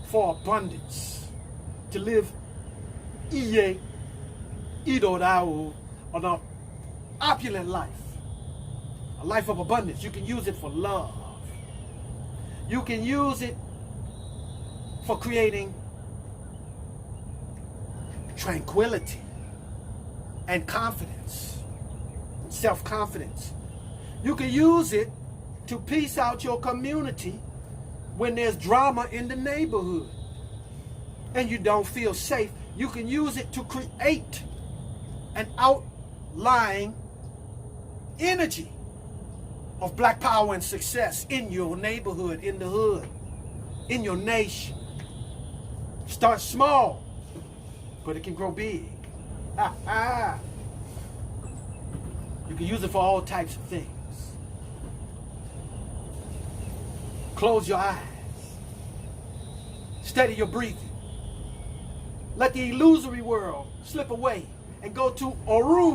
for abundance, to live iye, idodao, an opulent life, a life of abundance. You can use it for love. You can use it for creating tranquility and confidence, self-confidence. You can use it to peace out your community when there's drama in the neighborhood and you don't feel safe. You can use it to create an outlying energy of black power and success in your neighborhood, in the hood, in your nation. Start small, but it can grow big. You can use it for all types of things. Close your eyes. Steady your breathing. Let the illusory world slip away and go to Oru.